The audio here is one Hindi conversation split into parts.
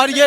और ये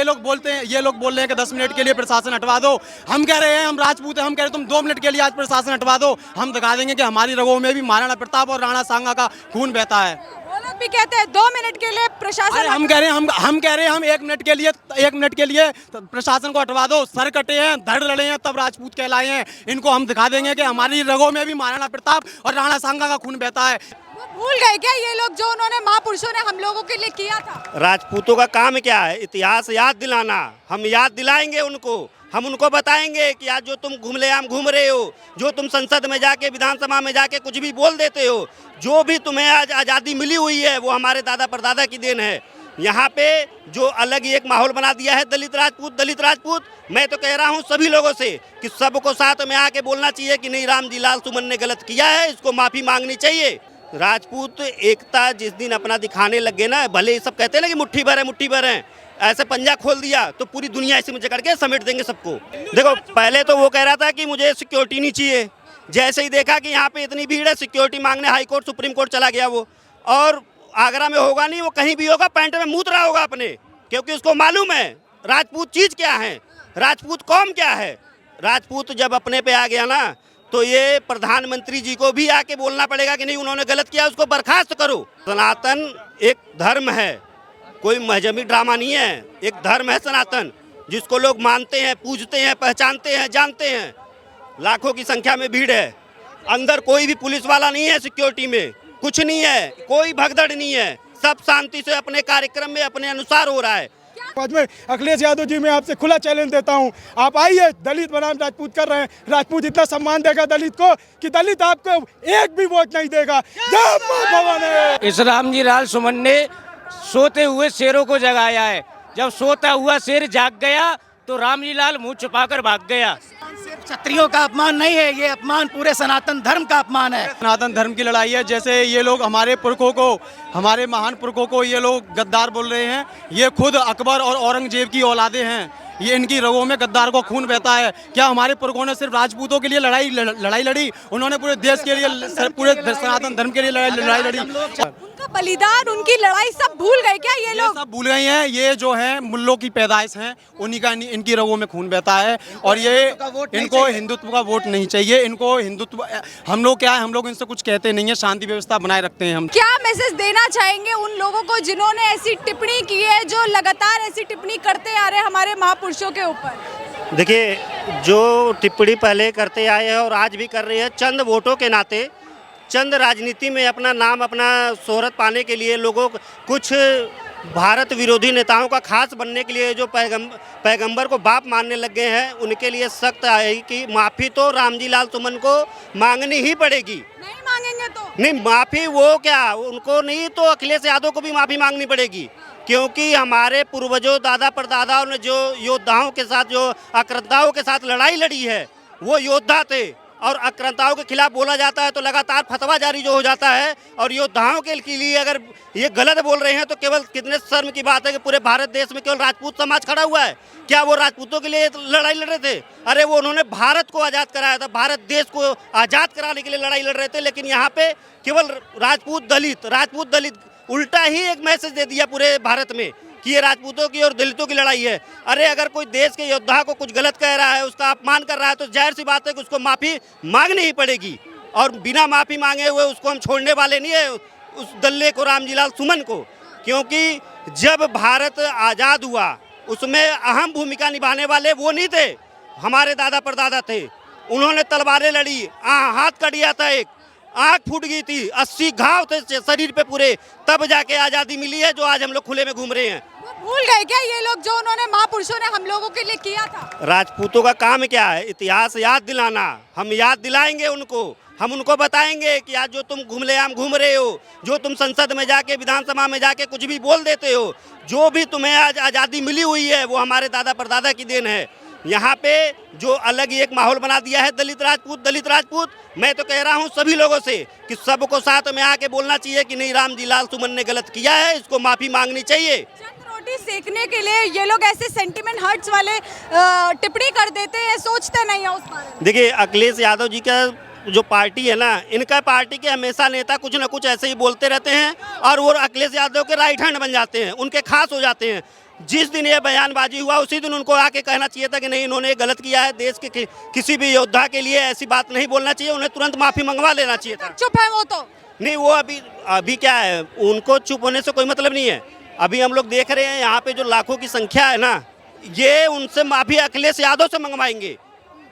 लोग बोलते हैं, ये लोग बोल रहे हैं कि 10 मिनट के लिए प्रशासन हटवा दो। हम कह रहे हैं, हम राजपूत हैं, हम कह रहे हैं तुम 2 मिनट के लिए आज प्रशासन हटवा दो, हम दिखा देंगे कि हमारी रगों में भी महाराणा प्रताप और राणा सांगा का खून बहता है। वो लोग भी कहते हैं 2 मिनट के लिए प्रशासन। हम कह रहे हैं हम 1 मिनट के लिए प्रशासन को हटवा दो। सर कटे हैं, धड़ लड़े हैं, तब राजपूत कहलाए हैं। इनको हम दिखा देंगे कि हमारी रगों में भी महाराणा प्रताप और राणा सांगा का खून बहता है। वो भूल गए क्या ये लोग जो उन्होंने महापुरुषों ने हम लोगों के लिए किया था? राजपूतों का काम क्या है? इतिहास याद दिलाना। हम याद दिलाएंगे उनको, हम उनको बताएंगे कि आज जो तुम घुमलेआम घूम रहे हो, जो तुम संसद में जाके, विधानसभा में जाके कुछ भी बोल देते हो, जो भी तुम्हें आज आज़ादी मिली हुई है वो हमारे दादा परदादा की देन है। यहाँ पे जो अलग ही एक माहौल बना दिया है दलित राजपूत। मैं तो कह रहा हूँ सभी लोगों से कि सबको साथ में आके बोलना चाहिए कि नहीं, रामजी लाल सुमन ने गलत किया है, इसको माफ़ी मांगनी चाहिए। राजपूत एकता जिस दिन अपना दिखाने लगे ना, भले ही सब कहते हैं ना कि मुट्ठी भर है, ऐसे पंजा खोल दिया तो पूरी दुनिया इसी में जकड़ के समेट देंगे सबको। देखो, पहले तो वो कह रहा था कि मुझे सिक्योरिटी नहीं चाहिए, जैसे ही देखा कि यहाँ पे इतनी भीड़ है, सिक्योरिटी मांगने हाई कोर्ट सुप्रीम कोर्ट चला गया वो। और आगरा में होगा नहीं, वो कहीं भी होगा, पैंट में मूत रहा होगा अपने, क्योंकि उसको मालूम है राजपूत चीज़ क्या है, राजपूत कौम क्या है। राजपूत जब अपने पे आ गया ना, तो ये प्रधानमंत्री जी को भी आके बोलना पड़ेगा कि नहीं, उन्होंने गलत किया, उसको बर्खास्त करो। सनातन एक धर्म है, कोई मजहबी ड्रामा नहीं है, एक धर्म है सनातन, जिसको लोग मानते हैं, पूजते हैं, पहचानते हैं, जानते हैं। लाखों की संख्या में भीड़ है, अंदर कोई भी पुलिस वाला नहीं है, सिक्योरिटी में कुछ नहीं है, कोई भगदड़ नहीं है, सब शांति से अपने कार्यक्रम में अपने अनुसार हो रहा है। आज में अखिलेश यादव जी, मैं आपसे खुला चैलेंज देता हूं, आप आइए, दलित बनाम राजपूत कर रहे हैं, राजपूत इतना सम्मान देगा दलित को कि दलित आपको एक भी वोट नहीं देगा। जय मां भवानी। इस रामजी लाल सुमन ने सोते हुए शेरों को जगाया है। जब सोता हुआ शेर जाग गया तो रामजी लाल मुंह छुपाकर भाग गया। क्षत्रियों का अपमान नहीं है, ये अपमान पूरे सनातन धर्म का अपमान है। सनातन धर्म की लड़ाई है। जैसे ये लोग हमारे पुरखों को, हमारे महान पुरखों को ये लोग गद्दार बोल रहे हैं, ये खुद अकबर और औरंगजेब की औलादे हैं। ये इनकी रगों में गद्दार को खून बहता है। क्या हमारे पुरखों ने सिर्फ राजपूतों के लिए लड़ाई लड़ी? उन्होंने पूरे देश के लिए, पूरे सनातन धर्म के लिए लड़ाई लड़ी। उनका बलिदान, उनकी लड़ाई सब भूल गए क्या ये लोग? सब भूल गए हैं। ये जो है मुल्लों की पैदाइश हैं, उन्हीं का इनकी रगों में खून बहता है। और ये इनको हिंदुत्व का वोट नहीं चाहिए। इनको हिंदुत्व, हम लोग क्या है, हम लोग इनसे कुछ कहते नहीं है, शांति व्यवस्था बनाए रखते हैं हम। क्या मैसेज देना चाहेंगे उन लोगों को जिन्होंने ऐसी टिप्पणी की है, जो लगातार ऐसी टिप्पणी करते आ रहे हमारे महापुरुषों के ऊपर? देखिए, जो टिप्पणी पहले करते आए हैं और आज भी कर रहे हैं, चंद वोटों के नाते, चंद राजनीति में अपना नाम, अपना शोहरत पाने के लिए, लोगों को कुछ भारत विरोधी नेताओं का खास बनने के लिए जो पैगंबर को बाप मानने लग गए हैं, उनके लिए सख्त है कि माफ़ी तो रामजी लाल सुमन को मांगनी ही पड़ेगी। नहीं मांगेंगे तो नहीं, माफ़ी वो क्या, उनको नहीं तो अखिलेश यादव को भी माफ़ी मांगनी पड़ेगी, क्योंकि हमारे पूर्वजों, दादा परदादाओं ने जो योद्धाओं के साथ, जो आक्रांताओं के साथ लड़ाई लड़ी है, वो योद्धा थे। और आक्रांताओं के खिलाफ बोला जाता है तो लगातार फतवा जारी जो हो जाता है, और योद्धाओं के लिए अगर ये गलत बोल रहे हैं तो केवल कितने शर्म की बात है कि पूरे भारत देश में केवल राजपूत समाज खड़ा हुआ है। क्या वो राजपूतों के लिए लड़ाई लड़ रहे थे? अरे वो उन्होंने भारत को आज़ाद कराया था, भारत देश को आज़ाद कराने के लिए लड़ाई लड़ रहे थे। लेकिन यहाँ पे केवल राजपूत दलित उल्टा ही एक मैसेज दे दिया पूरे भारत में कि ये राजपूतों की और दलितों की लड़ाई है। अरे अगर कोई देश के योद्धा को कुछ गलत कह रहा है, उसका अपमान कर रहा है, तो जाहिर सी बात है कि उसको माफ़ी मांगनी ही पड़ेगी। और बिना माफ़ी मांगे हुए उसको हम छोड़ने वाले नहीं है, उस दल्ले को, रामजी लाल सुमन को। क्योंकि जब भारत आज़ाद हुआ उसमें अहम भूमिका निभाने वाले वो नहीं थे, हमारे दादा परदादा थे। उन्होंने तलवारें लड़ी, हाथ कट गया था, एक आँख फूट गई थी, 80 घाव थे शरीर पे पूरे, तब जाके आज़ादी मिली है, जो आज हम लोग खुले में घूम रहे हैं। वो भूल गए क्या ये लोग जो उन्होंने महापुरुषों ने हम लोगों के लिए किया था? राजपूतों का काम क्या है? इतिहास याद दिलाना। हम याद दिलाएंगे उनको, हम उनको बताएंगे कि आज जो तुम घुमलेआम घूम रहे हो, जो तुम संसद में जाके, विधानसभा में जाके कुछ भी बोल देते हो, जो भी तुम्हें आज आज़ादी मिली हुई है, वो हमारे दादा परदादा की देन है। यहाँ पे जो अलग ही एक माहौल बना दिया है दलित राजपूत। मैं तो कह रहा हूँ सभी लोगों से कि सबको साथ में आके बोलना चाहिए कि नहीं, रामजी लाल सुमन ने गलत किया है, इसको माफ़ी मांगनी चाहिए। चंद रोटी सेकने के लिए ये लोग ऐसे सेंटिमेंट हर्ट्स वाले टिप्पणी कर देते हैं, सोचते नहीं है उस बारे में। देखिए, अखिलेश यादव जी का जो पार्टी है ना, इनका पार्टी के हमेशा नेता कुछ ना कुछ ऐसे ही बोलते रहते हैं, और वो अखिलेश यादव के राइट हैंड बन जाते हैं, उनके खास हो जाते हैं। जिस दिन ये बयानबाजी हुआ उसी दिन उनको आके कहना चाहिए था कि नहीं, इन्होंने गलत किया है, देश के किसी भी योद्धा के लिए ऐसी बात नहीं बोलना चाहिए, उन्हें तुरंत माफी मंगवा लेना चाहिए था। चुप है वो तो। नहीं, वो अभी क्या है, उनको चुप होने से कोई मतलब नहीं है। अभी हम लोग देख रहे हैं यहाँ पे जो लाखों की संख्या है ना, ये उनसे माफी अखिलेश यादव से मंगवाएंगे।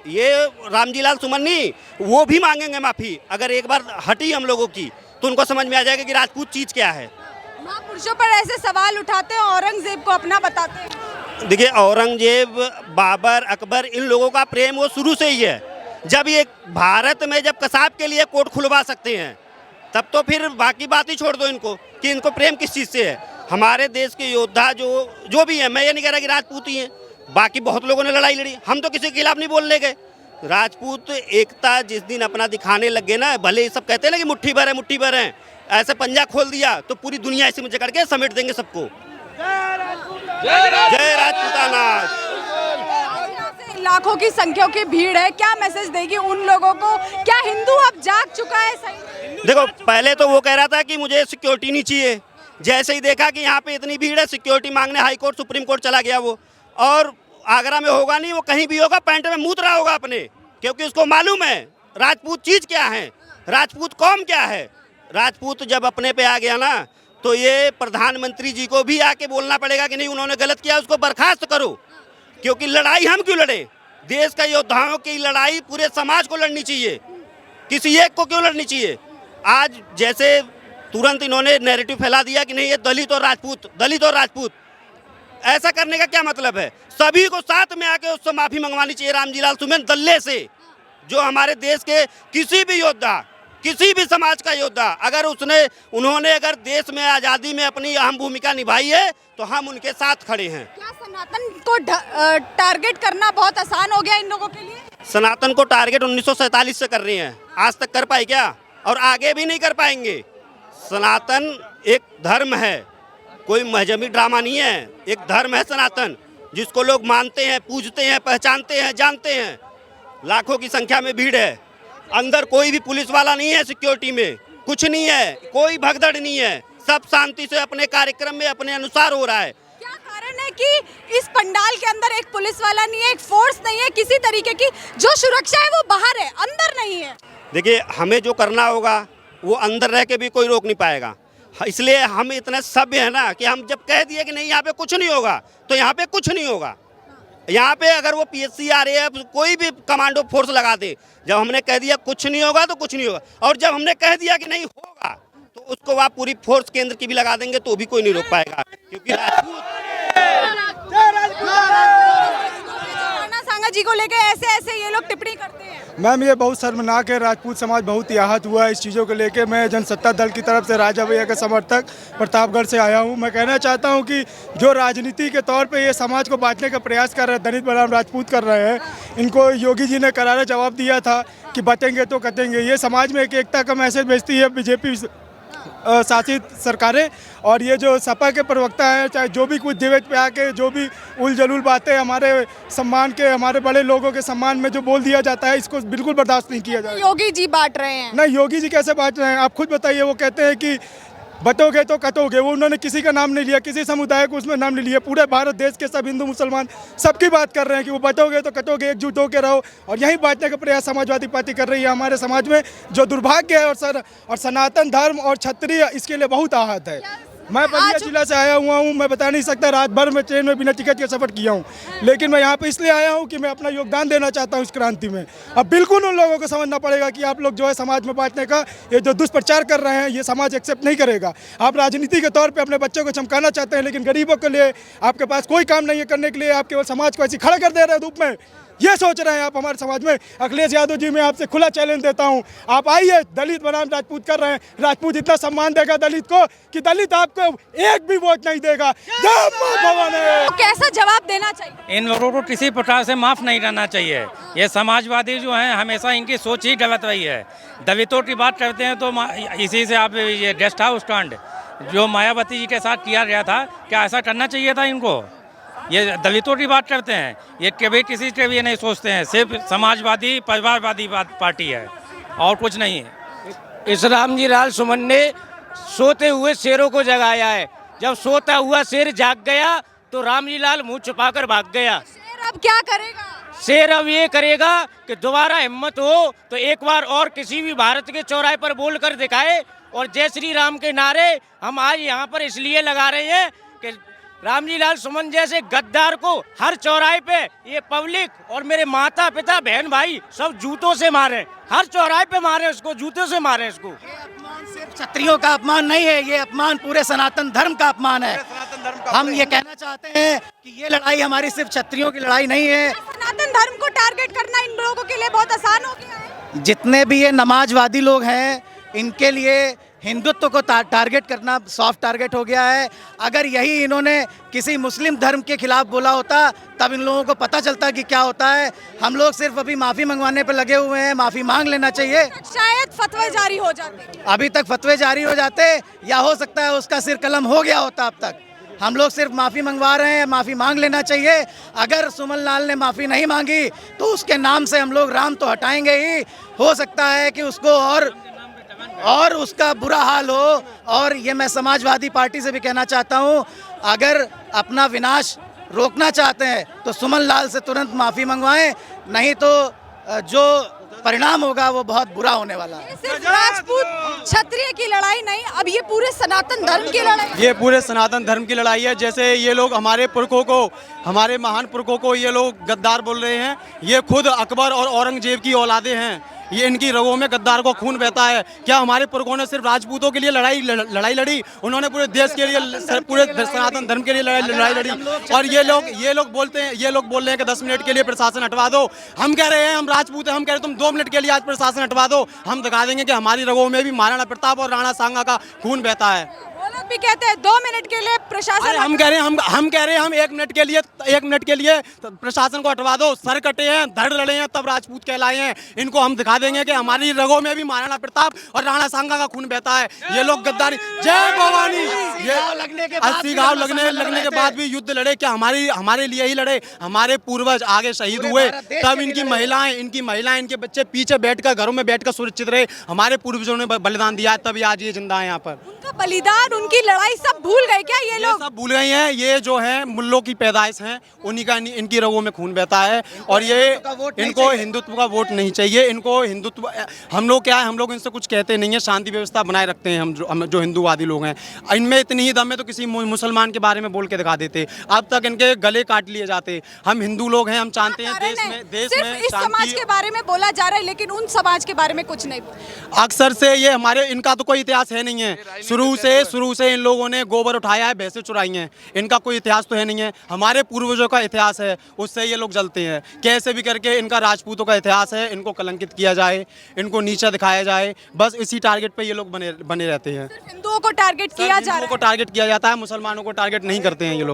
ये रामजी लाल सुमन नहीं, वो भी मांगेंगे माफी। अगर एक बार हटी हम लोगों की तो उनको समझ में आ जाएगा कि राजपूत चीज क्या है। महापुरुषों पर ऐसे सवाल उठाते हैं, औरंगजेब को अपना बताते हैं। देखिए, औरंगजेब, बाबर, अकबर, इन लोगों का प्रेम वो शुरू से ही है। जब ये भारत में जब कसाब के लिए कोर्ट खुलवा सकते हैं, तब तो फिर बाकी बात ही छोड़ दो इनको कि इनको प्रेम किस चीज़ से है। हमारे देश के योद्धा जो भी हैं, मैं ये नहीं कह रहा कि राजपूत ही हैं, बाकी बहुत लोगों ने लड़ाई लड़ी, हम तो किसी के खिलाफ नहीं बोलने गए। राजपूत एकता जिस दिन अपना दिखाने लग गए ना, भले ये सब कहते हैं ना कि मुट्ठी भर है, ऐसे पंजा खोल दिया तो पूरी दुनिया इसी में जकड़ के समेट देंगे सबको। जय राजपूताना। लाखों की संख्या की भीड़ है, क्या मैसेज देगी उन लोगों को? क्या हिंदू अब जाग चुका है सही? देखो, पहले तो वो कह रहा था कि मुझे सिक्योरिटी नहीं चाहिए, जैसे ही देखा कि यहाँ पे इतनी भीड़ है, सिक्योरिटी मांगने हाई कोर्ट, सुप्रीम कोर्ट चला गया वो। और आगरा में होगा नहीं, वो कहीं भी होगा, पैंट में मूत रहा होगा अपने, क्योंकि उसको मालूम है राजपूत चीज क्या है, राजपूत कौम क्या है। राजपूत जब अपने पे आ गया ना, तो ये प्रधानमंत्री जी को भी आके बोलना पड़ेगा कि नहीं, उन्होंने गलत किया, उसको बर्खास्त करो। क्योंकि लड़ाई हम क्यों लड़े? देश का योद्धाओं की लड़ाई पूरे समाज को लड़नी चाहिए, किसी एक को क्यों लड़नी चाहिए? आज जैसे तुरंत इन्होंने नैरेटिव फैला दिया कि नहीं, ये दलित और राजपूत। ऐसा करने का क्या मतलब है? सभी को साथ में आके उससे माफी मंगवानी चाहिए, रामजी लाल सुमन दल्ले से, जो हमारे देश के किसी भी योद्धा, किसी भी समाज का योद्धा, अगर उन्होंने अगर देश में आज़ादी में अपनी अहम भूमिका निभाई है, तो हम उनके साथ खड़े हैं। क्या सनातन को टारगेट करना बहुत आसान हो गया इन लोगों के लिए? सनातन को टारगेट 1947 से कर रही हैं, आज तक कर पाए क्या? और आगे भी नहीं कर पाएंगे। सनातन एक धर्म है, कोई महजमी ड्रामा नहीं है, एक धर्म है सनातन, जिसको लोग मानते हैं, पूजते हैं, पहचानते हैं, जानते हैं। लाखों की संख्या में भीड़ है, अंदर कोई भी पुलिस वाला नहीं है, सिक्योरिटी में कुछ नहीं है, कोई भगदड़ नहीं है, सब शांति से अपने कार्यक्रम में अपने अनुसार हो रहा है। क्या कारण है कि इस पंडाल के अंदर एक पुलिस वाला नहीं है, एक फोर्स नहीं है, किसी तरीके की जो सुरक्षा है वो बाहर है, अंदर नहीं है? देखिए, हमें जो करना होगा वो अंदर रह के भी कोई रोक नहीं पाएगा। इसलिए हम इतने सभ्य हैं ना कि हम जब कह दिए कि नहीं यहाँ पे कुछ नहीं होगा, तो यहाँ पे कुछ नहीं होगा। यहाँ पे अगर वो PSC RAF कोई भी कमांडो फोर्स लगा दे, जब हमने कह दिया कुछ नहीं होगा तो कुछ नहीं होगा, और जब हमने कह दिया कि नहीं होगा तो उसको आप पूरी फोर्स केंद्र की भी लगा देंगे तो भी कोई नहीं रोक पाएगा। क्योंकि सांगा जी को लेके ऐसे ये लोग टिप्पणी करते हैं। मैम, ये बहुत शर्मनाक है। राजपूत समाज बहुत ही आहत हुआ है इस चीज़ों को लेके। मैं जनसत्ता दल की तरफ से राजा भैया का समर्थक प्रतापगढ़ से आया हूँ। मैं कहना चाहता हूँ कि जो राजनीति के तौर पे ये समाज को बांटने का प्रयास कर रहे हैं, दलित बनाम राजपूत कर रहे हैं, इनको योगी जी ने करारा जवाब दिया था कि बटेंगे तो कटेंगे। ये समाज में एक एकता का मैसेज भेजती है बीजेपी शासित सरकारें। और ये जो सपा के प्रवक्ता हैं, चाहे जो भी कुछ डिबेट पे आके जो भी उल जलूल बातें हमारे सम्मान के, हमारे बड़े लोगों के सम्मान में जो बोल दिया जाता है, इसको बिल्कुल बर्दाश्त नहीं किया जाएगा। योगी जी बांट रहे हैं? नहीं, योगी जी कैसे बांट रहे हैं आप खुद बताइए। वो कहते हैं कि बटोगे तो कटोगे। वो उन्होंने किसी का नाम नहीं लिया, किसी समुदाय को उसमें नाम नहीं लिया। पूरे भारत देश के सब हिंदू मुसलमान सबकी बात कर रहे हैं कि वो बटोगे तो कटोगे, एकजुट होकर रहो। और यही बांटने का प्रयास समाजवादी पार्टी कर रही है हमारे समाज में, जो दुर्भाग्य है। और सनातन धर्म और क्षत्रिय इसके लिए बहुत आहत है। मैं बलिया जिला से आया हुआ हूँ। मैं बता नहीं सकता, रात भर में ट्रेन में बिना टिकट के सफ़र किया हूँ, लेकिन मैं यहाँ पे इसलिए आया हूँ कि मैं अपना योगदान देना चाहता हूँ इस क्रांति में। अब बिल्कुल उन लोगों को समझना पड़ेगा कि आप लोग जो है समाज में बांटने का ये जो दुष्प्रचार कर रहे हैं, ये समाज एक्सेप्ट नहीं करेगा। आप राजनीति के तौर पर अपने बच्चों को चमकाना चाहते हैं, लेकिन गरीबों के लिए आपके पास कोई काम नहीं है करने के लिए। आप केवल समाज को ऐसी खड़ा कर दे रहे हैं धूप में, ये सोच रहे हैं आप हमारे समाज में। अखिलेश यादव जी, मैं आपसे खुला चैलेंज देता हूं, आप आइए, दलित बनाम राजपूत कर रहे हैं। राजपूत इतना सम्मान देगा दलित को कि दलित आपको एक भी वोट नहीं देगा। जय मां भवानी। तो कैसा जवाब देना चाहिए? इन लोगों को किसी प्रकार से माफ़ नहीं रहना चाहिए। ये समाजवादी जो हैं, हमेशा इनकी सोच ही गलत रही है। दलितों की बात करते हैं तो इसी से आप ये गेस्ट हाउस कांड जो मायावती जी के साथ किया गया था, क्या ऐसा करना चाहिए था इनको? ये दलितों की बात करते हैं, ये कभी किसी के भी नहीं सोचते हैं। सिर्फ समाजवादी परिवारवादी पार्टी है और कुछ नहीं है। इस रामजी लाल सुमन ने सोते हुए शेरों को जगाया है। जब सोता हुआ शेर जाग गया तो रामजी लाल मुंह छुपाकर भाग गया। शेर अब क्या करेगा? शेर अब ये करेगा कि दोबारा हिम्मत हो तो एक बार और किसी भी भारत के चौराहे पर बोल कर दिखाए। और जय श्री राम के नारे हम आज यहाँ पर इसलिए लगा रहे हैं कि रामजी लाल सुमन जैसे गद्दार को हर चौराहे पे ये पब्लिक और मेरे माता पिता बहन भाई सब जूतों से मारे, हर चौराहे पे मारे उसको, जूतों से मारे इसको। ये अपमान सिर्फ क्षत्रियों का अपमान नहीं है, ये अपमान पूरे सनातन धर्म का अपमान है। हम ये कहना चाहते हैं कि ये लड़ाई हमारी सिर्फ क्षत्रियों की लड़ाई नहीं है। सनातन धर्म को टारगेट करना इन लोगों के लिए बहुत आसान हो गया है। जितने भी ये नमाजवादी लोग हैं इनके लिए हिंदुत्व को टारगेट करना सॉफ्ट टारगेट हो गया है। अगर यही इन्होंने किसी मुस्लिम धर्म के खिलाफ बोला होता तब इन लोगों को पता चलता कि क्या होता है। हम लोग सिर्फ अभी माफ़ी मंगवाने पर लगे हुए हैं, माफ़ी मांग लेना चाहिए। शायद फतवे जारी हो जाते, अभी तक फतवे जारी हो जाते या हो सकता है उसका सिर कलम हो गया होता अब तक। हम लोग सिर्फ माफ़ी मंगवा रहे हैं, माफ़ी मांग लेना चाहिए। अगर सुमन लाल ने माफ़ी नहीं मांगी तो उसके नाम से हम लोग राम तो हटाएंगे ही, हो सकता है कि उसको और उसका बुरा हाल हो। और ये मैं समाजवादी पार्टी से भी कहना चाहता हूँ, अगर अपना विनाश रोकना चाहते हैं तो सुमन लाल से तुरंत माफ़ी मंगवाएं, नहीं तो जो परिणाम होगा वो बहुत बुरा होने वाला है। सिर्फ राजपूत क्षत्रिय की लड़ाई नहीं, अब ये पूरे सनातन धर्म की लड़ाई है। ये पूरे सनातन धर्म की लड़ाई है। जैसे ये लोग हमारे पुरखों को, हमारे महान पुरखों को ये लोग गद्दार बोल रहे हैं, ये खुद अकबर और औरंगजेब की औलादे हैं। ये इनकी रगों में गद्दार को खून बहता है। क्या हमारे पुरखों ने सिर्फ राजपूतों के लिए लड़ाई लड़ी? उन्होंने पूरे देश के लिए, पूरे सनातन धर्म के लिए लड़ाई लड़ी। और ये लोग बोल रहे हैं कि 10 मिनट के लिए प्रशासन हटवा दो। हम कह रहे हैं, हम राजपूत हैं, हम कह रहे हैं तुम 2 मिनट के लिए आज प्रशासन हटवा दो, हम दिखा देंगे कि हमारी रगों में भी महाराणा प्रताप और राणा सांगा का खून बहता है। वो लोग भी कहते हैं 2 मिनट के लिए प्रशासन। हम कह रहे हैं हम 1 मिनट के लिए प्रशासन को हटवा दो। सर कटे हैं, धड़ लड़े हैं, तब राजपूत कहलाए हैं। इनको हम दिखा देंगे कि हमारी रगों में भी महाराणा प्रताप और राणा सांगा का खून बहता है। ये लोग गद्दारी, जय भवानी, ये 80 घाव लगने के बाद भी युद्ध लड़े। क्या हमारे लिए ही लड़े? हमारे पूर्वज आगे शहीद हुए, तब इनकी महिलाएं इनके बच्चे पीछे बैठकर, घरों में बैठकर सुरक्षित रहे। हमारे पूर्वजों ने बलिदान दिया, तभी आज ये जिंदा है यहाँ पर। उनका बलिदान, उनकी लड़ाई सब भूल गए क्या ये लोग? सब भूल गए हैं। ये जो है मुल्लों की पैदाइश हैं, उन्हीं का इनकी रगों में खून बहता है। और ये इनको हिंदुत्व का वोट नहीं चाहिए। इनको हिंदुत्व, हम लोग क्या है, हम लोग इनसे कुछ कहते नहीं है, शांति व्यवस्था बनाए रखते हैं। हम जो हिंदूवादी लोग हैं, इनमें इतनी ही दम है तो किसी मुसलमान के बारे में बोल के दिखा देते। अब तक इनके गले काट लिए जाते। हम हिंदू लोग हैं, हम चाहते हैं देश में इस समाज के बारे में बोला जा रहा है, लेकिन उन समाज के बारे में कुछ नहीं। अक्सर से ये हमारे, इनका तो कोई इतिहास है नहीं है। शुरू से इन लोगों ने गोबर उठाया है, भैंसें चुराई हैं। इनका कोई इतिहास तो है नहीं है। हमारे पूर्वजों का इतिहास है, उससे ये लोग जलते हैं। कैसे भी करके इनका राजपूतों का इतिहास है, इनको कलंकित किया जाए, इनको नीचा दिखाया जाए, बस इसी टारगेट पे ये लोग बने रहते हैं। हिंदुओं को टारगेट किया जा रहा है, को टारगेट किया जाता है, मुसलमानों को टारगेट नहीं करते हैं ये लोग।